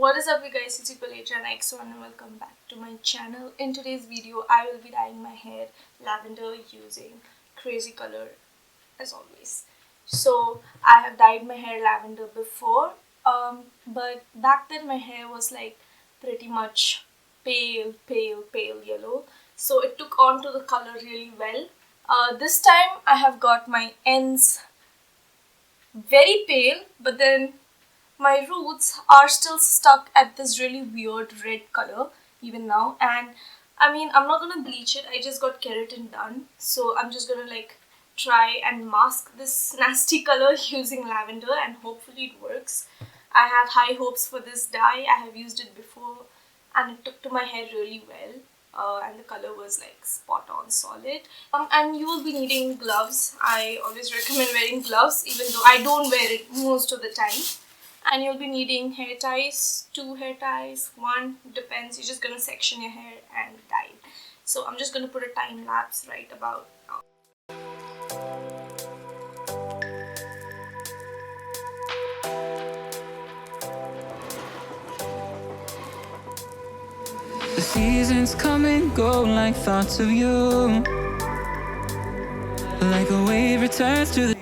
What is up you guys, it's Equal and X1 and welcome back to my channel. In today's video, I will be dyeing my hair lavender using crazy color as always. So I have dyed my hair lavender before, but back then my hair was like pretty much pale yellow. So it took on to the color really well. This time I have got my ends very pale, but then my roots are still stuck at this really weird red color even now. And I mean, I'm not gonna bleach it, I just got keratin done, so I'm just gonna like try and mask this nasty color using lavender and hopefully it works. I have high hopes for this dye. I have used it before and it took to my hair really well. And the color was like spot on solid. And you will be needing gloves. I always recommend wearing gloves even though I don't wear it most of the time. And you'll be needing hair ties, 2 hair ties, 1, depends. You're just gonna section your hair and dye it. So I'm just gonna put a time lapse right about now. The seasons come and go like thoughts of you, like a wave returns to the...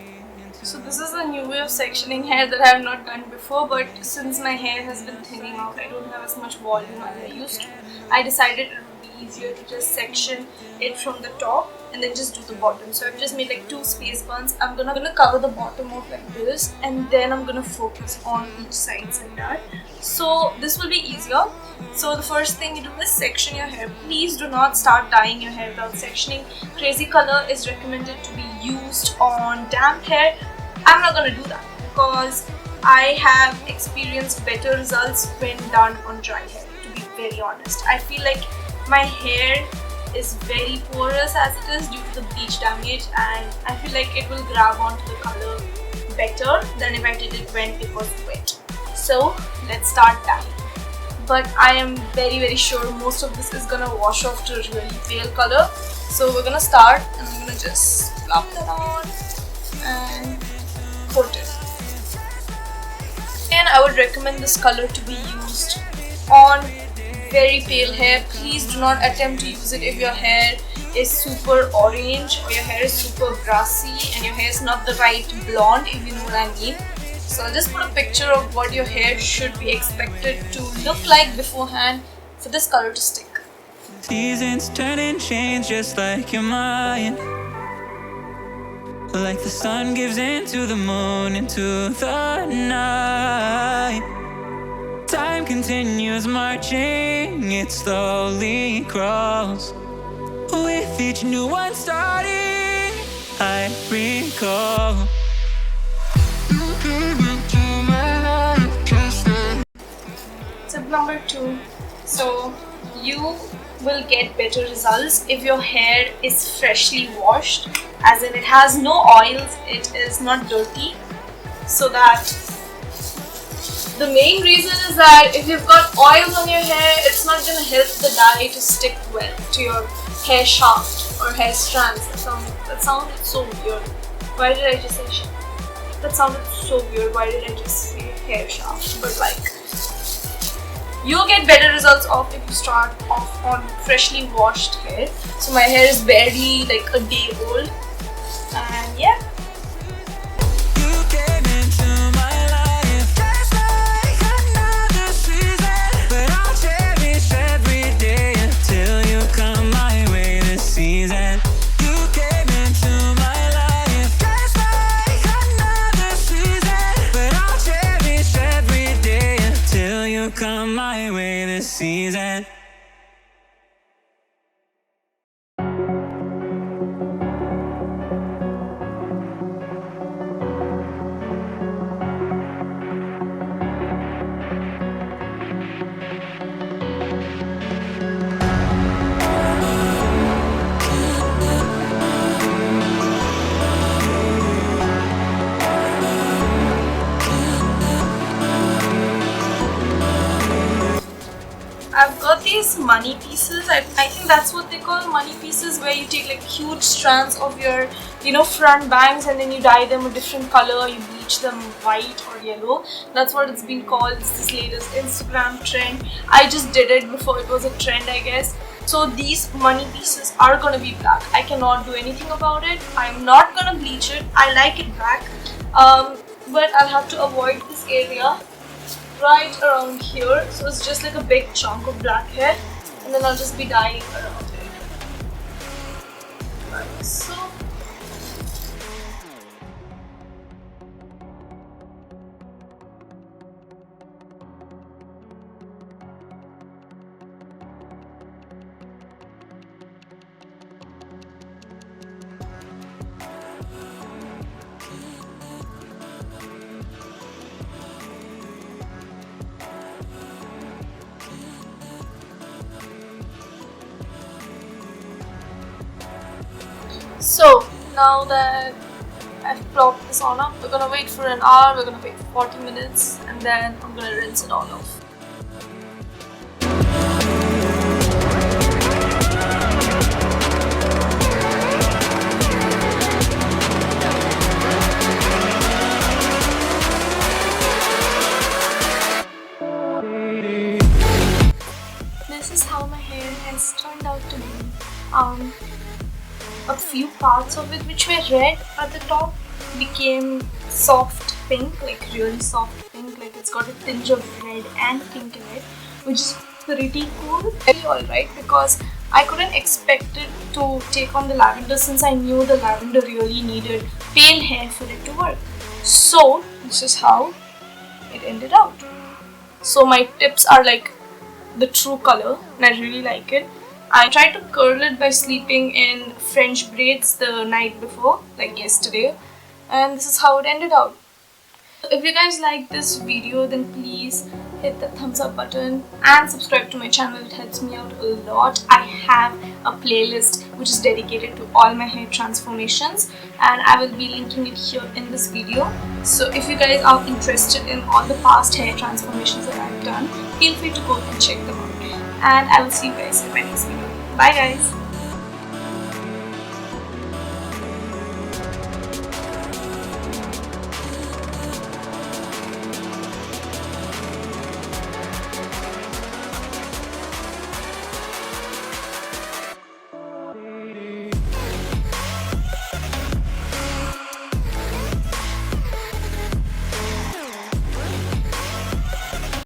So this is a new way of sectioning hair that I have not done before, but since my hair has been thinning out, I don't have as much volume as I used to. I decided it would be easier to just section it from the top and then just do the bottom. So I've just made like 2 space buns. I'm gonna cover the bottom off like this, and then I'm gonna focus on each sides like that. So this will be easier. So the first thing you do is section your hair. Please do not start dyeing your hair without sectioning. Crazy color is recommended to be used on damp hair. I'm not gonna do that because I have experienced better results when done on dry hair, to be very honest. I feel like my hair is very porous as it is due to the bleach damage, and I feel like it will grab onto the color better than if I did it when it was wet. So let's start dyeing. But I am very sure most of this is gonna wash off to a really pale color. So we're gonna start, and I'm gonna just plop that on and coat it. And I would recommend this color to be used on very pale hair. Please do not attempt to use it if your hair is super orange or your hair is super brassy and your hair is not the right blonde, if you know what I mean. So I'll just put a picture of what your hair should be expected to look like beforehand for this color to stick. Seasons turn and change just like your mind, like the sun gives into the moon, into the night. Time continues marching, it slowly crawls. With each new one starting, I recall. Tip number 2. So you will get better results if your hair is freshly washed, as in it has no oils, it is not dirty. So that the main reason is that if you've got oils on your hair, it's not going to help the dye to stick well to your hair shaft or hair strands. That sounded so weird. Why did I just say shaft? That sounded so weird. Why did I just say hair shaft? But like, you'll get better results off if you start off on freshly washed hair. So my hair is barely like a day old, and yeah. Come my way this season. I've got these money pieces. I think that's what they call money pieces, where you take like huge strands of your front bangs and then you dye them a different color, you bleach bleach them white or yellow. That's what it's been called. It's this latest Instagram trend. I just did it before it was a trend, I guess. So these money pieces are gonna be black. I cannot do anything about it. I'm not gonna bleach it. I like it black, but I'll have to avoid this area right around here. So it's just like a big chunk of black hair, and then I'll just be dyeing around it like so. So now that I've plopped this on up, we're gonna wait for an hour, we're gonna wait for 40 minutes, and then I'm gonna rinse it all off. This is how my hair has turned out to be. A few parts of it which were red at the top became soft pink, like really soft pink, like it's got a tinge of red and pink in it, which is pretty cool. Very alright, because I couldn't expect it to take on the lavender, since I knew the lavender really needed pale hair for it to work. So this is how it ended out. So my tips are like the true color and I really like it. I tried to curl it by sleeping in French braids the night before, like yesterday, and this is how it ended out. If you guys like this video, then please hit the thumbs up button and subscribe to my channel. It helps me out a lot. I have a playlist which is dedicated to all my hair transformations, and I will be linking it here in this video. So if you guys are interested in all the past hair transformations that I've done, feel free to go and check them out. And I will see you guys in my next video. Bye guys!